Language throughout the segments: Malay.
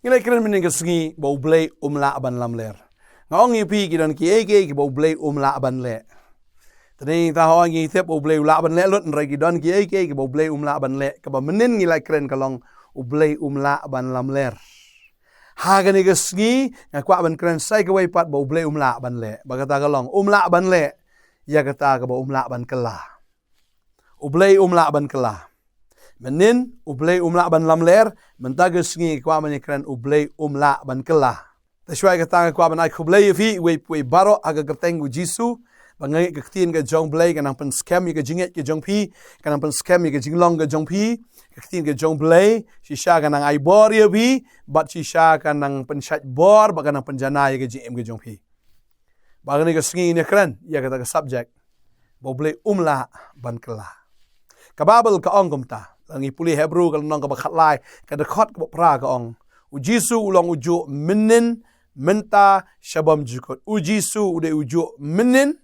Ngilai keren mening kesengi bau blei la ban lam ler. Ngong ipi kidan ki ege ki bau blei la ban le. Tadi ta ho ngi tep bau blei la ban le lot nrai kidan ki ege ki bau blei la ban le. Ka ba menin ngilai keren kalong blei la ban lam ler. Haga ni kesengi ngakwa ban keren sai ka wai pat bau blei la ban le. Ba kata kalong la ban le. Ya kata ka bau la ban kela. Blei la ban kela. Menin blei la ban lam ler mentaga sengi kwa mani keren blei la ban kela. Tashwai kata kwa ban ai kublei fi we baro aga kerteng u Jisu bangai ke tin ke jong blei kanang pen scam ke jinget ke jong pi kanang pen scam ke jinglong ke jong pi ke tin ke jong blei shisha kanang ai bor ye bi bat shisha kanang pen shat bor ba kanang penjana ye ke jim ke jong pi. Bagani ke sengi ni keren ya kata ke subject bo blei la ban kela. Kababel ka ongkom ta langi puli Hebrew kalau nong kabakhat lai kada khot ka pra ka ong ujisu ulang uju menin menta shabam jukot ujisu ude uju menin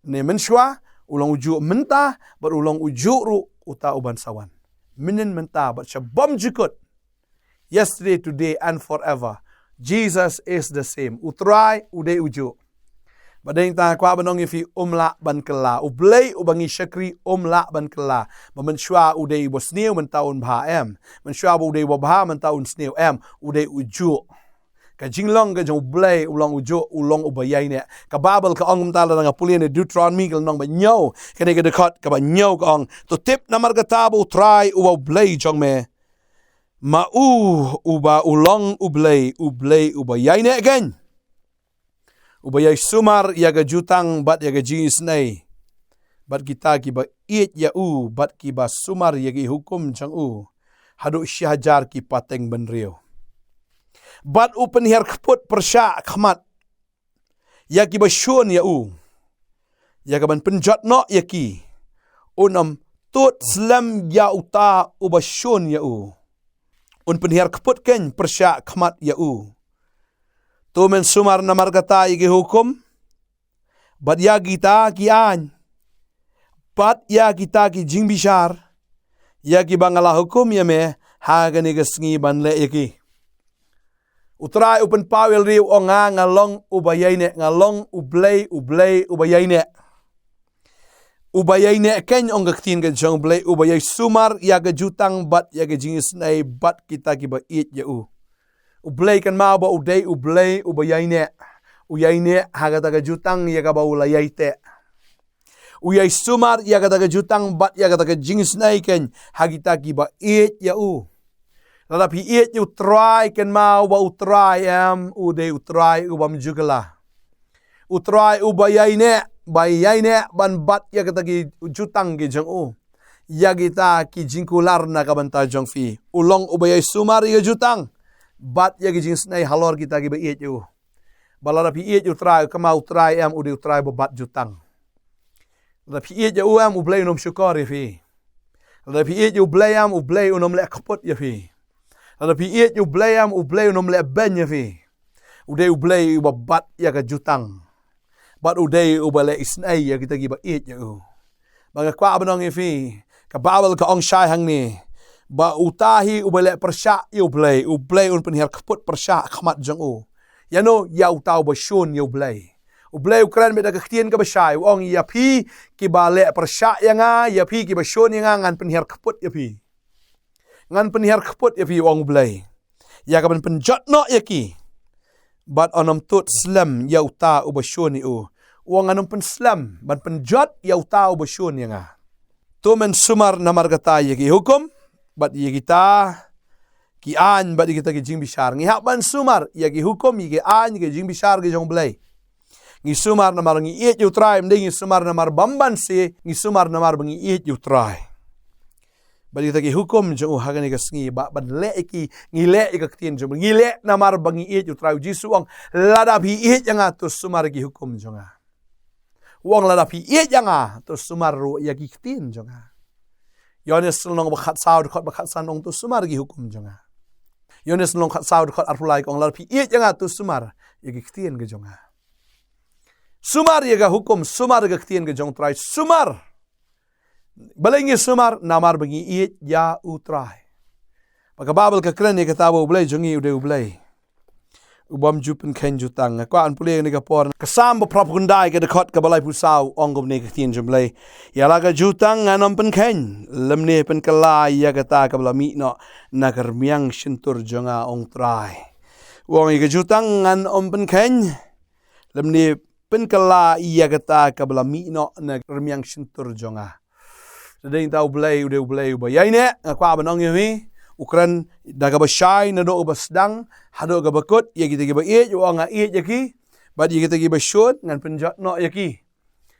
ne menshwa ulang uju menta bar ulang uju ru uta uban sawan menin menta bar shabam jukot yesterday today and forever Jesus is the same utrai ude uju. Badeng ta kwa banong ifi la ban kela ublei ubangi syakri la ban kela memenshwa udei bosneu mentaun bha em menshwa udei bha mentaun sneu em udei uju ka jinglong ka jong blei ulang uju ulong ubayai ne ka babel ka ong mtala nga pulien de Deuteronomy kal nong ba nyau kene ka dekot ka ba nyau ka ong to tip namar ka tabu try u blei jong me ma uba ulong ublei ubayai ne again. Ubayay sumar yaga jutang bat yaga jingis nay. Bat kita ki ba iit ya bat ki ba sumar yagi hukum jang hadu syahajar ki pateng benrio. Bat penihar keput persya khmat. Yagi ba syun ya yaga ban penjat no yaki. Unam tut slam ya uta uba syun ya penihar keput ken persya khmat ya Tumen sumar namar kata igi hukum. Bat ya kita ki an. Bat ya kita ki jing bishar. Ya ki bangala hukum ya me. Hagani kesengi ban le yaki. Utrai upen pawel riu o ngalong ubayay ne. Ngalong ublay ubayay ne. Ubayay ne ken ong kaktin ke jong blay ubayay sumar ya ke jutang bat ya ke jingis nai bat kita ki ba it ya Ublay kan mau ba udai ublay ubayay ne. Uyay ne hagataga jutang ya ka ba ulayay te. Uyay sumar ya kataga jutang bat ya kataga jingis naiken hagita ki ba it ya Lalapi it you try kan mau ba utry am udai utry ubam jugala. Utry ubayay ne bayay ne ban bat ya katagi jutang ki jang Ya kita ki jingkular na kabanta jong fi. Ulong ubayay sumar ya jutang. Bat ya gijing snai halor kita gi bait yu. Balara pi it yu try kamau try am udi try bat jutang. La pi it yu am ublay nom syukar fi. La pi it yu blay am ublay unom le kapot ya fi. La pi it yu blay am ublay unom le ben ya fi. Uday ublay bat ya ka jutang. Bat uday ubale isnai ya kita gi bait yu. Baga kwa abanong fi ka bawal ka ong syai hang ni. Ba utahi ubale persya ublay un penihar kaput persya khmat jang Yano ya utau ba syun ublay. Ublay ukran beda kaktian ka basyai ong ya pi ki bale persya yanga ya pi ki ba syun yanga ngan penihar kaput ya pi. Ngan penihar kaput ya pi ong ublay. Ya ka ban penjat no ya ki. Bat onam tut slam ya utau ba syun Wong anum pen slam ban penjat ya utau ba syun yanga. Tumen sumar namar kata ya ki hukum bat ye kita ki an bat kita ki jing bishar ngi ban sumar ya ki hukum ye an ki jing bishar ki jong blay ngi sumar namar ngi it you try ngi sumar namar bamban se ngi sumar namar ngi it you try bat kita ki hukum jong hagani ka sngi ba ban le ki ngi le ka tin jong ngi le namar ngi it you try jisu ong lada bi it yang tu sumar ki hukum jonga wong lada bi it yang tu sumar ru ya ki tin jonga Yones nong bakhat saud khot bakhat sanong tu sumar gi hukum jonga. Yones nong khat saud khot arpulai kong larpi it janga tu sumar yagi ktien ge jonga. Sumar yaga hukum sumar ge ktien ge jong trai sumar. Balengi sumar namar bagi it ya utrai. Maka babel ka kren ni kata bo blai jongi ude ublai. ubam jupen ken jutang kwa an pule ni ka por kasam ba prop gundai ke dekot ka balai pusau ongom ni ka tien jumlei ya la ka jutang anom pen ken lemne pen kala ya ka ta ka balami no nagar miang shintur jonga ong trai wong ka jutang an om pen ken lemne pen kala ya ka ta ka balami no nagar miang shintur jonga sedeng tau blei ba yai ne kwa banong yemi ukran daga basyai na do basdang hado ga bakut ya kita giba iet yo nga iet yaki bad ya kita giba shon ngan penjat no yaki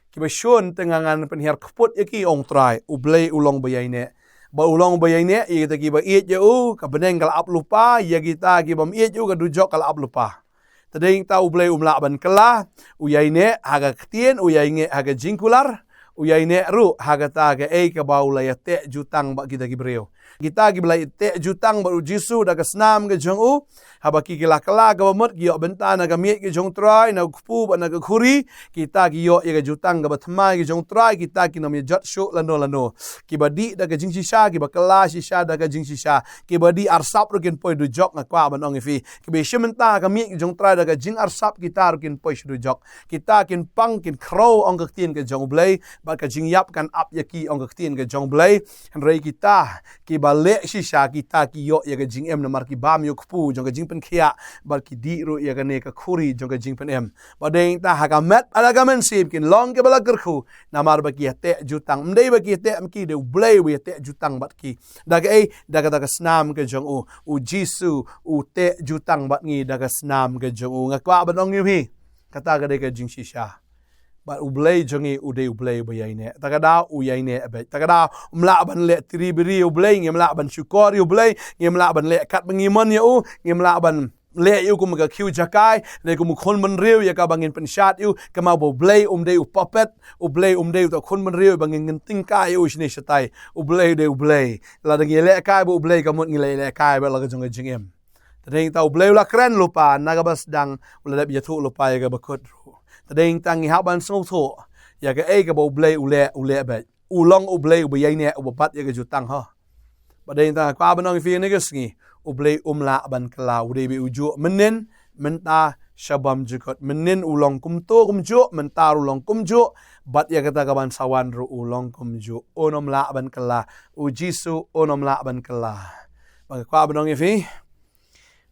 giba shon tengangan penhiar keput yaki ong trai ublei ulong bayai ne ba ulong bayai ne ya kita giba iet yo ka beneng kal ap lupa ya kita giba iet yo ka dujok kal ap lupa tadeng ta ublei umla ban kala uyai ne haga ktien uyai nge haga jingkular uyai ne ru haga ta ga ka baula ya te jutang ba kita gibreo kita gi belai te jutang baru jisu daga snam ge jong u habaki kila kala ga bamut gi yo bentana ga miet ge jong trai na kupu ba na ga khuri kita gi yo ye ge jutang ga bathmai ge jong trai kita ki nom ye jot shu lano ki badi daga jing shisha ki ba kala shisha daga jing shisha ki badi arsap rukin poi du jok na kwa banong ifi ki be shimenta ga miet ge jong trai daga jing arsap kita rukin poi shu jok kita kin pang kin crow ong ga tien ge jong blai ba ka jing yap kan ap ye ki ong ga tien ge jong blai han rei kita ki balik shisha kita ki yo ya ga jing em na mar ki bam yo kpu jong ga jing pen khia bar ki di ro ya ga ne ka khuri jong ga jing pen em ba deng ta ha ga met ala ga men sip kin long ke bala kerkhu na mar ba ki te jutang mdei ba ki te am ki de blei we te jutang bat ki daga daga snam ke jong u jisu u te jutang bat ngi daga snam ke jong u ngakwa ba dong hi kata ga de ka jing shisha ba ublei jongi ude ublei bayai ne tagada uyai ne abe tagada umla ban le tribiri ublei ngemla ban syukor ublei ngemla ban le kat bengimon ya u ngemla ban le yu kum ga khiu jakai le kum khon man riu ya ka bangin penshat yu kama bo blei de upapet ublei de to khon man riu bangin ngenting kai u shne shatai ublei de ublei la de le kai bo ublei ka mot ngile le kai ba la ga jong jingem tadeng tau ublei la kren lupa nagabas dang ula da biatu lupa ya ga bakut tadeng tangi haban songtho ya ga ka bo blei ule ba ulong ublei bayai ne ubat ya ga jutang ha badeng ta kwa banong fi ne ga sngi ublei umla ban kala ude bi uju menen menta shabam jukot menen ulong kumto kumju menta ulong kumju bat ya kata kaban sawan ru ulong kumju onom la ban kala ujisu onom la ban kala bang kwa banong fi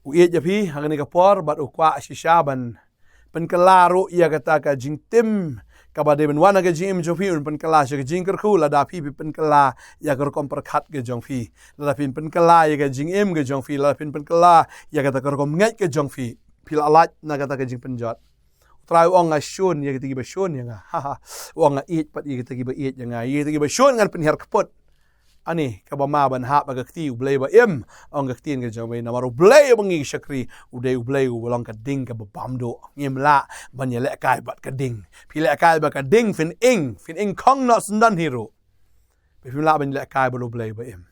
uiet ya fi hagani ka por bat ukwa shishaban pen kalaru ia kata ka jing tim kabade ben wana ka jing jo fi un pen kala she jing kerku la da fi pen kala ya kar kom perkhat ke jong fi la fin pen kala ya ka jing em ke jong fi la fin pen kala ya kata kar kom ngai ke jong fi pil alat na kata ka jing pen jot trai ong a shun ya kata ki ba shun ya nga ha ha ong a eat pat ya kata ki ba eat ya nga ya kata ki ba shun ngan pen her kapot ani kabama ban ha bagakti ublei ba em ong gaktien ga jawai na maru blei bangi shakri udei ublei ulong ka ding ka bamdo ngimla ban ya le kai bat ka ding pile kai ba ka ding fin ing kong no sundan hero pe la ban le kai ba ublei ba em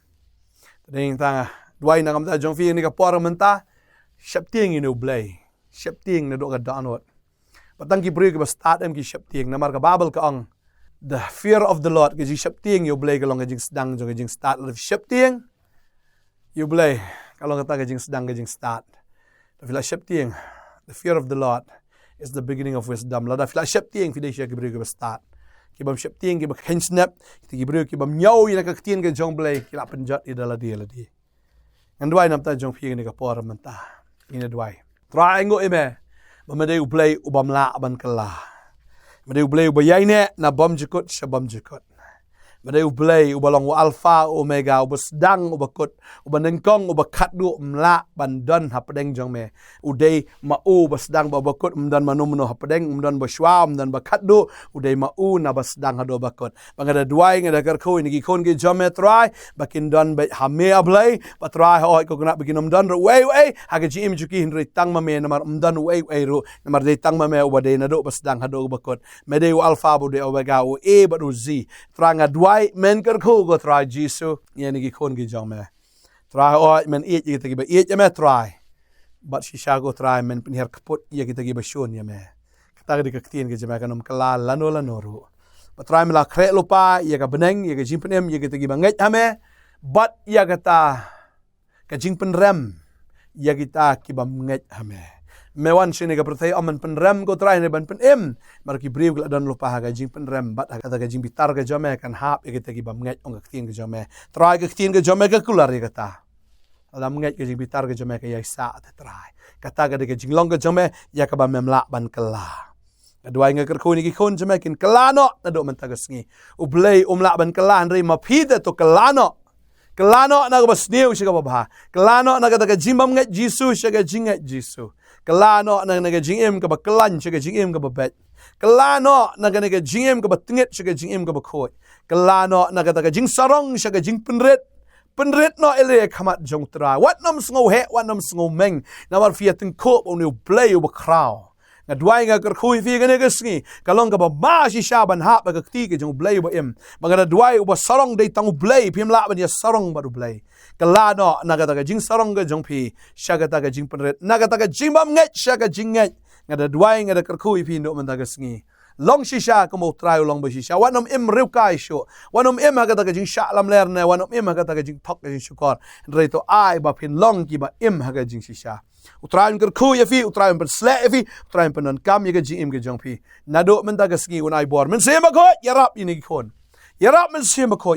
ding ta duai na kam ta jong fi ni ka por menta shapting in ublei shapting na do ka danot patang ki bri ka ba start em ki shapting na mar ka babel ka ong the fear of the Lord ke jing shapting you blay kalong ke jing sedang jo ke jing start of shapting you blay kalong kata ke jing sedang ke jing start the fila shapting the fear of the Lord is the beginning of wisdom la da fila shapting fide sha ke bri ke start ke bam shapting ke ba ken snap ke bri ke bam nyau ina ka ktien ke jong blay ke la penjat ida la dia andwai nam ta jong phi ne ka por manta ina dwai try ngo eme bamade u blay u bam la ban kala Madai ublei ubayai ne na bom jikut shabam jikut. Madai ublei ubalong alpha omega ubasdang ubakut ubanengkong ubakat du mla bandon hapadeng jong me udai mau basdang babakut umdan manumno hapadeng umdan baswa umdan bakat du udai mau na basdang hado bakut. Bangada duai ngada kerko ini kon ge jome try bakin don ba hame ablei patry ho ko kena bikin umdan ro wei haga ji im juki hinri tang mame namar umdan wei ro namar de tang mame ubade na do basdang hado bakut. Madai alpha bude omega u e badu z tranga duai men kerko go try jisu yani gi kon gi jome try o men eat gi tagi ba eat ya me try but shisha go try men pinher kaput ya gi tagi ba shon ya me kata gi kaktien gi jama kanum kala lano ru but try mela kre lupa ya ga beneng ya ga jimpenem ya gi tagi ba ngai ame but ya kata ka jimpen rem ya kita ki ba ngai ame mewan sini ka pertai aman penrem ko try ne ban penem mar ki brief la dan lupa ga jing penrem bat kata ga jing bitar ga jame kan hap ya kita ki bam ngai ong ka tin ga jame try ga tin ga jame ka kular ya kata alam ngai ga jing bitar ga jame ka ya sa ta try kata ga de ga jing long ga jame ya ka bam memla ban kala kedua nga kerku ni ki kon jame kin kelano na do man tagas ngi u blei la ban kelan ri ma phida to kelano na ga basniu shiga babha kelano na ga ta ga jimbam ngai jisu shiga jingai jisu kelano na ga jingem ka ba kelan shiga jingem ka ba bet kelano na ga jingem ka ba tingit shiga jingem ka ba khoi kelano na ga ta ga jing sarong shiga jing penret no ele khamat jong tra wat nam sngo he wat nam sngo meng na war fiat tin ko o nu blei u ba kraw nga duai nga kerkhui fi ga ne ga sngi kalong ka ba ma shi sha ban ha ba ka ti ke jong blei ba em magana duai u ba sarong dei tang blei phim la ban ya sarong ba du blei kala no na ga ta ga jing sarong ga jong phi sha ga ta ga jing penret na ga ta ga jing bam ngai sha ga jing ngai nga da duai nga da kerkhui fi no man ta ga sngi long shisha ko mo try long ba shisha wanom im riu kai sho wanom im ha ga ta ga jing sha lam ler ne wanom im ha ga ta ga jing thok ga jing shukor re to ai ba phin long ki ba im ha ga jing shisha utraim kerku ya fi utraim pen sle ya fi utraim pen kam ya ga jing im ga jong phi nado men ta ga sngi un ai bor men se ma ko yarap ini kon yarap men se ma ko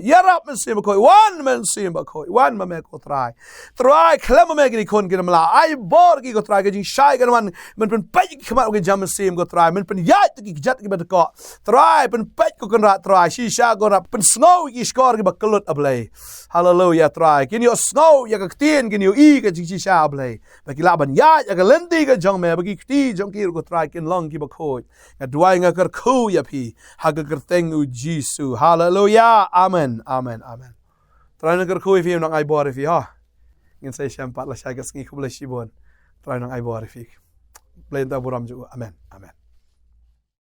wan men se ma ko wan ma me ko try klem me gi kon gi mla ai bor gi ko try ga jing shai ga man men pen pai gi khama ga jam se go try men pen ya gi jat gi bet ko try pen pai ko kan ra try shi sha go ra pen snow gi skor gi ba kalut ablay hallelujah try kin yo snow ya ga tien kin yo I ga jing shi sha ablay ba gi la ban ya ga lendi ga jong me ba gi ti jong ki ko try kin long gi ba ko ga duai nga kar khu ya phi ha ga teng u jisu hallelujah amen try na kar khu fi nang ai bor fi ha ngin sai syampat la syagas ngi khubla shibon try nang ai bor fi Blei ta buram ju amen